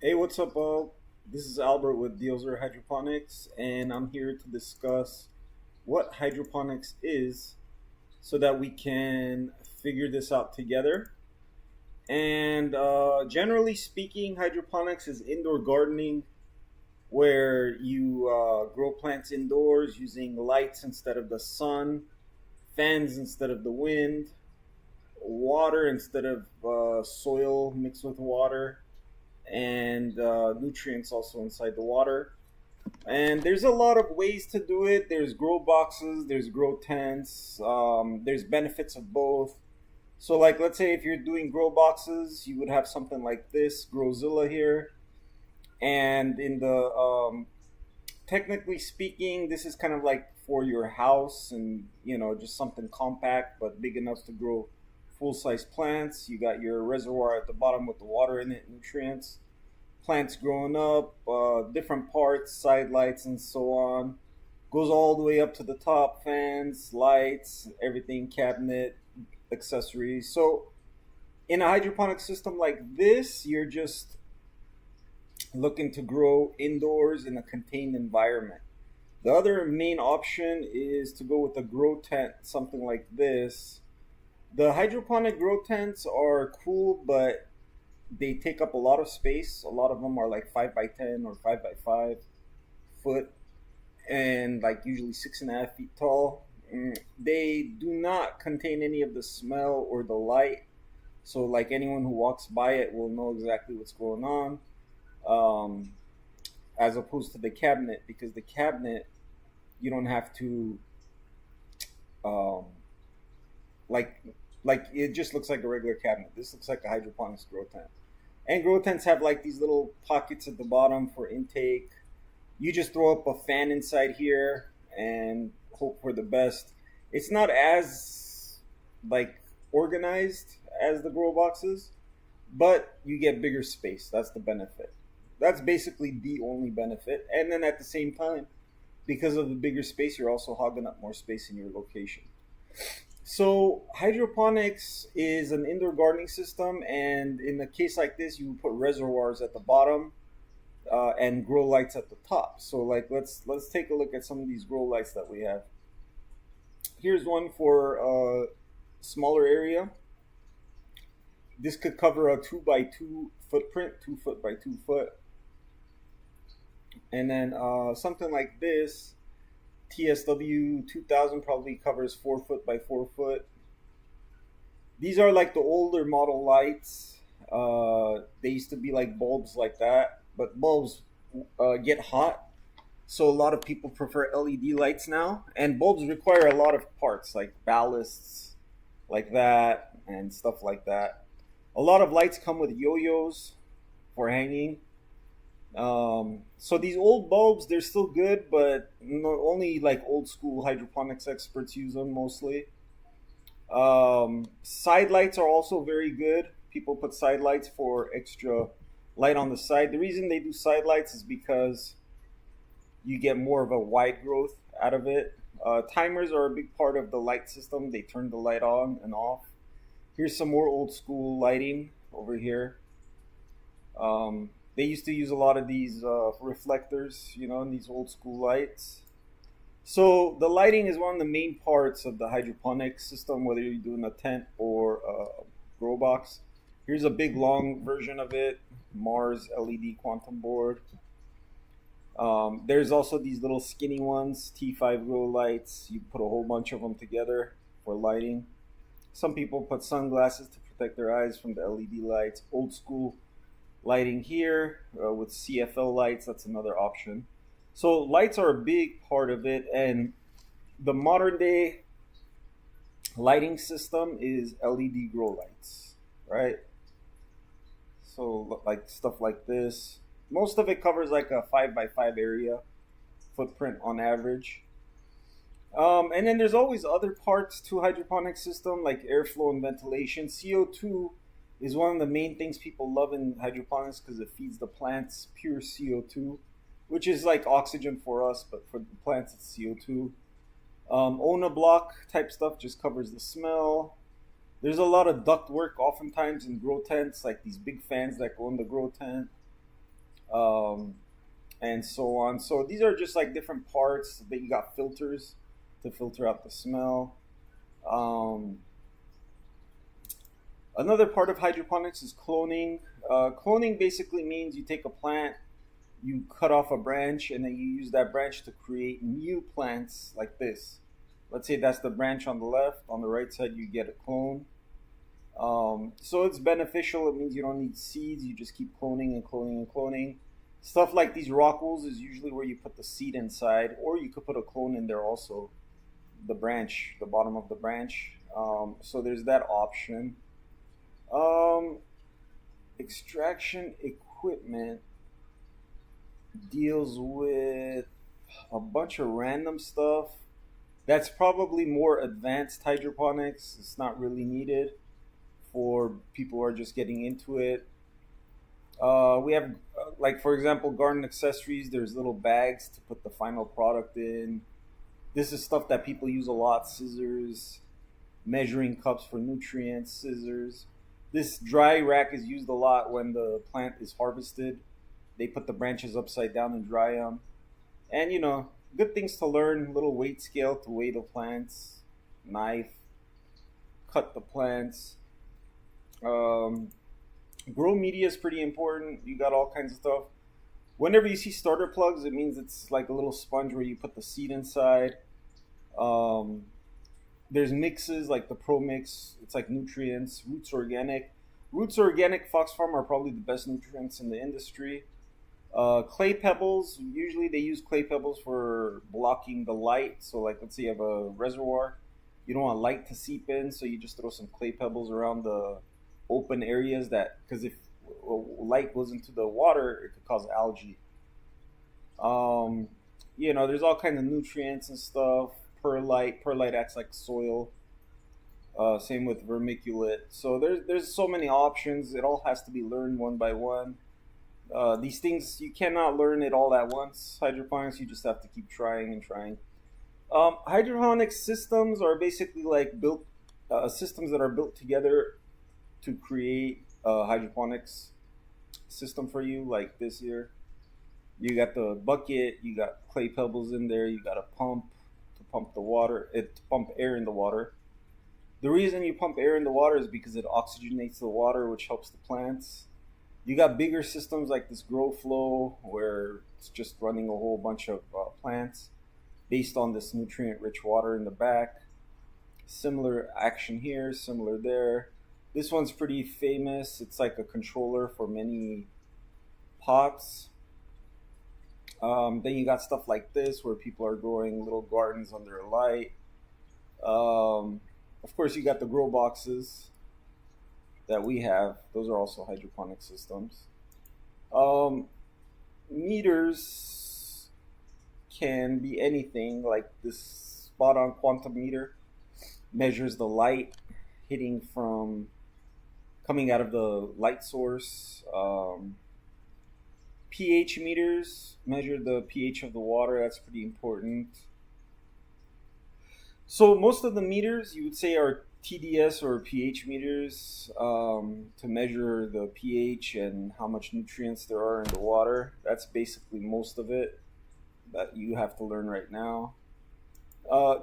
Hey, what's up, all? This is Albert with Dealzer Hydroponics, and I'm here to discuss what hydroponics is so that we can figure this out together. And generally speaking, hydroponics is indoor gardening where you grow plants indoors using lights instead of the sun, fans instead of the wind, water instead of soil mixed with water, and nutrients also inside the water. And there's a lot of ways to do it. There's grow boxes, there's grow tents, there's benefits of both. So, like, let's say if you're doing grow boxes, you would have something like this Growzilla here. And in the technically speaking, this is kind of like for your house and just something compact but big enough to grow full size plants. You got your reservoir at the bottom with the water in it, nutrients, plants growing up, different parts, side lights, and so on. Goes all the way up to the top, fans, lights, everything, cabinet, accessories. So, in a hydroponic system like this, you're just looking to grow indoors in a contained environment. The other main option is to go with a grow tent, something like this. The hydroponic grow tents are cool, but they take up a lot of space. A lot of them are like 5 by 10 or 5 by 5 foot, and like usually 6.5 feet tall. They do not contain any of the smell or the light, so like anyone who walks by it will know exactly what's going on. Um, as opposed to the cabinet, because the cabinet you don't have to um, like it just looks like a regular cabinet. This looks like a hydroponics grow tent. And grow tents have like these little pockets at the bottom for intake. You just throw up a fan inside here and hope for the best. It's not as like organized as the grow boxes, but you get bigger space. That's the benefit. That's basically the only benefit. And then at the same time, because of the bigger space, you're also hogging up more space in your location. So hydroponics is an indoor gardening system, and in a case like this, you would put reservoirs at the bottom and grow lights at the top. So like let's take a look at some of these grow lights that we have. Here's one for a smaller area. This could cover a 2 by 2 footprint, 2 foot by 2 foot, and then something like this TSW 2000 probably covers 4 foot by 4 foot. These are like the older model lights. They used to be like bulbs like that, but bulbs get hot, so a lot of people prefer LED lights now. And bulbs require a lot of parts like ballasts, like that, and stuff like that. A lot of lights come with yo-yos for hanging. So these old bulbs, they're still good, but only like old school hydroponics experts use them mostly. Side lights are also very good. People put side lights for extra light on the side. The reason they do side lights is because you get more of a wide growth out of it. Timers are a big part of the light system. They turn the light on and off. Here's some more old school lighting over here. They used to use a lot of these reflectors, in these old school lights. So the lighting is one of the main parts of the hydroponic system, whether you're doing a tent or a grow box. Here's a big long version of it, Mars LED quantum board. There's also these little skinny ones, T5 grow lights. You put a whole bunch of them together for lighting. Some people put sunglasses to protect their eyes from the LED lights. Old school lighting here with CFL lights, that's another option. So lights are a big part of it, and the modern day lighting system is LED grow lights, right? So like stuff like this. Most of it covers like a 5 by 5 area footprint on average. And then there's always other parts to hydroponic system like airflow and ventilation. CO2 is one of the main things people love in hydroponics because it feeds the plants pure CO2, which is like oxygen for us, but for the plants it's CO2. Ona block type stuff just covers the smell. There's a lot of duct work oftentimes in grow tents, like these big fans that go in the grow tent. um, and so on. So these are just like different parts. That you got filters to filter out the smell. Um, Another part of hydroponics is cloning. Cloning basically means you take a plant, you cut off a branch, and then you use that branch to create new plants like this. Let's say that's the branch on the left. On the right side, you get a clone. So it's beneficial. It means you don't need seeds. You just keep cloning and cloning and cloning. Stuff like these rockels is usually where you put the seed inside, or you could put a clone in there also. The branch, the bottom of the branch. So there's that option. Um, Extraction equipment deals with a bunch of random stuff. That's probably more advanced hydroponics. It's not really needed for people who are just getting into it. We have, like, for example, garden accessories. There's little bags to put the final product in. This is stuff that people use a lot: scissors, measuring cups for nutrients, scissors. This dry rack is used a lot when the plant is harvested. They put the branches upside down and dry them. And good things to learn: little weight scale to weigh the plants, knife, cut the plants. Um, Grow media is pretty important. You got all kinds of stuff. Whenever you see starter plugs, it means it's like a little sponge where you put the seed inside. Um, there's mixes like the Pro Mix. It's like nutrients. Roots Organic. Roots Organic Fox Farm are probably the best nutrients in the industry. Clay pebbles. Usually they use clay pebbles for blocking the light. So like let's say you have a reservoir. You don't want light to seep in, so you just throw some clay pebbles around the open areas that because if light goes into the water, it could cause algae. Um, there's all kinds of nutrients and stuff. Perlite acts like soil. Same with vermiculite. So there's so many options. It all has to be learned one by one. These things you cannot learn it all at once. Hydroponics, you just have to keep trying and trying. Hydroponic systems are basically like built systems that are built together to create a hydroponics system for you, like this here. You got the bucket, you got clay pebbles in there, you got a pump to pump the water, to pump air in the water. The reason you pump air in the water is because it oxygenates the water, which helps the plants. You got bigger systems like this Grow Flow, where it's just running a whole bunch of plants based on this nutrient-rich water in the back. Similar action here, similar there. This one's pretty famous. It's like a controller for many pots. Then you got stuff like this where people are growing little gardens under a light. Of course, you got the grow boxes that we have. Those are also hydroponic systems. Um, Meters can be anything, like this spot on quantum meter measures the light hitting from coming out of the light source. pH meters measure the pH of the water. That's pretty important. So most of the meters you would say are TDS or pH meters, to measure the pH and how much nutrients there are in the water. That's basically most of it that you have to learn right now.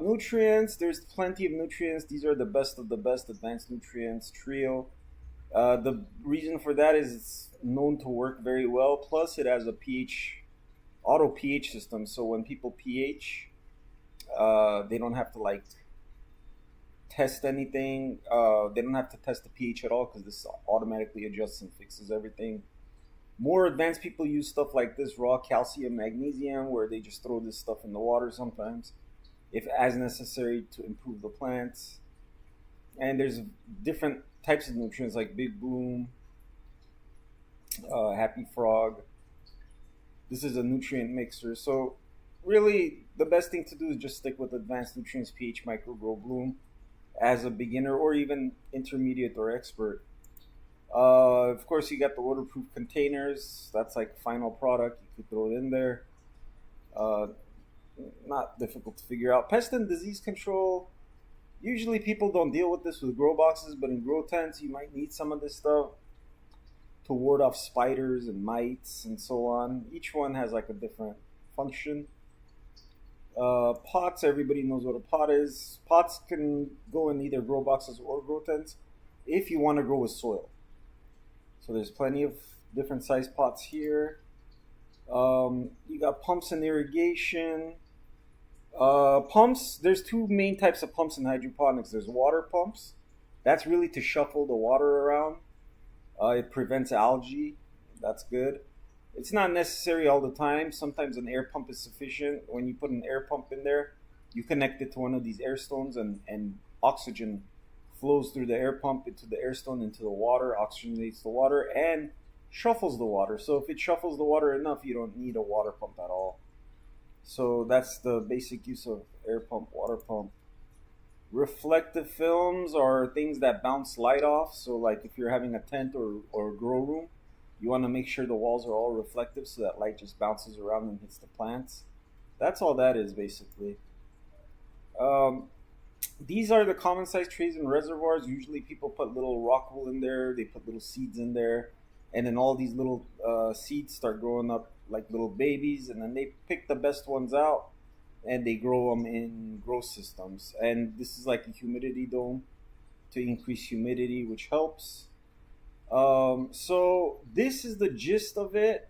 Nutrients, there's plenty of nutrients. These are the best of the best advanced nutrients trio. The reason for that is it's known to work very well. Plus, it has a auto pH system. So when people pH, they don't have to like test anything. They don't have to test the pH at all because this automatically adjusts and fixes everything. More advanced people use stuff like this raw calcium, magnesium, where they just throw this stuff in the water sometimes, if as necessary to improve the plants. And there's different types of nutrients like Big Boom, Happy Frog. This is a nutrient mixer. So really, the best thing to do is just stick with Advanced Nutrients pH Micro Grow Bloom as a beginner or even intermediate or expert. Of course, you got the waterproof containers. That's like final product. You could throw it in there. Uh, Not difficult to figure out. Pest and disease control. Usually people don't deal with this with grow boxes, but in grow tents, you might need some of this stuff. to ward off spiders and mites and so on. Each one has like a different function. Pots, everybody knows what a pot is. Pots can go in either grow boxes or grow tents if you want to grow with soil. So there's plenty of different size pots here. You got pumps and irrigation. Pumps, there's two main types of pumps in hydroponics. There's water pumps. That's really to shuffle the water around. It prevents algae. That's good. It's not necessary all the time. Sometimes an air pump is sufficient. When you put an air pump in there, you connect it to one of these air stones, and oxygen flows through the air pump into the air stone, into the water, oxygenates the water, and shuffles the water. So if it shuffles the water enough, you don't need a water pump at all. So that's the basic use of air pump, water pump. Reflective films are things that bounce light off. So like if you're having a tent or grow room, you want to make sure the walls are all reflective so that light just bounces around and hits the plants. That's all that is basically. These are the common size trays and reservoirs. Usually people put little rock wool in there. They put little seeds in there. And then all these little seeds start growing up like little babies. And then they pick the best ones out and they grow them in grow systems. And this is like a humidity dome to increase humidity, which helps. So this is the gist of it.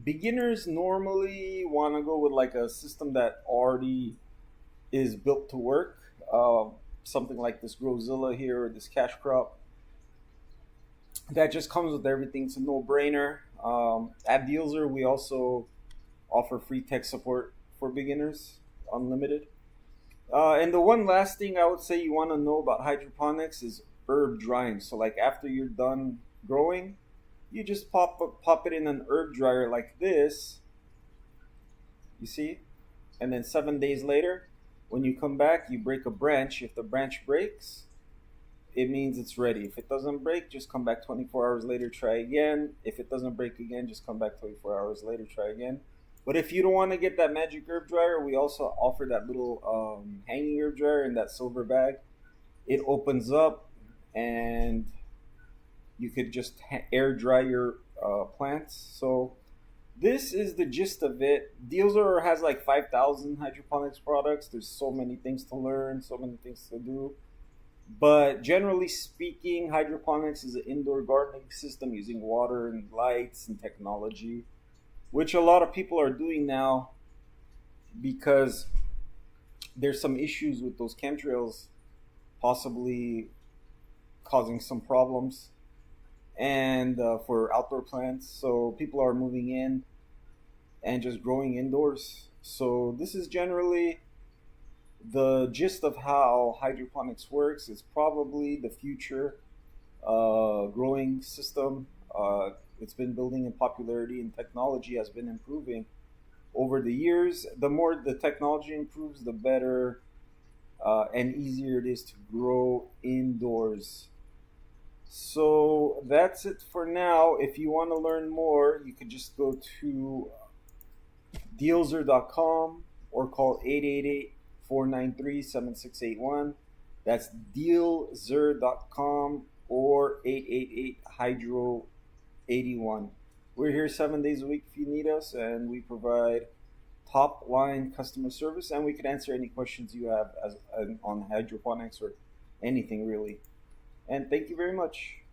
Beginners normally want to go with like a system that already is built to work. Something like this Growzilla here or this Cash Crop. That just comes with everything. It's a no-brainer. At Dealzer, we also offer free tech support for beginners, unlimited. And the one last thing I would say you want to know about hydroponics is herb drying. So like after you're done growing, you just pop it in an herb dryer like this, you see, and then 7 days later when you come back, you break a branch. If the branch breaks, it means it's ready. If it doesn't break, just come back 24 hours later, try again. If it doesn't break again, just come back 24 hours later, try again. But if you don't want to get that magic herb dryer, we also offer that little hanging herb dryer in that silver bag. It opens up and you could just air dry your plants. So this is the gist of it. Dealzer has like 5,000 hydroponics products. There's so many things to learn, so many things to do. But generally speaking, hydroponics is an indoor gardening system using water and lights and technology, which a lot of people are doing now because there's some issues with those chemtrails possibly causing some problems and for outdoor plants. So people are moving in and just growing indoors. So this is generally the gist of how hydroponics works. Is probably the future growing system. It's been building in popularity and technology has been improving over the years. The more the technology improves, the better and easier it is to grow indoors. So that's it for now. If you want to learn more, you could just go to dealzer.com or call 888-493-7681. That's dealzer.com or 888-HYDRO81. We're here 7 days a week if you need us, and we provide top line customer service, and we can answer any questions you have on hydroponics or anything really. And thank you very much.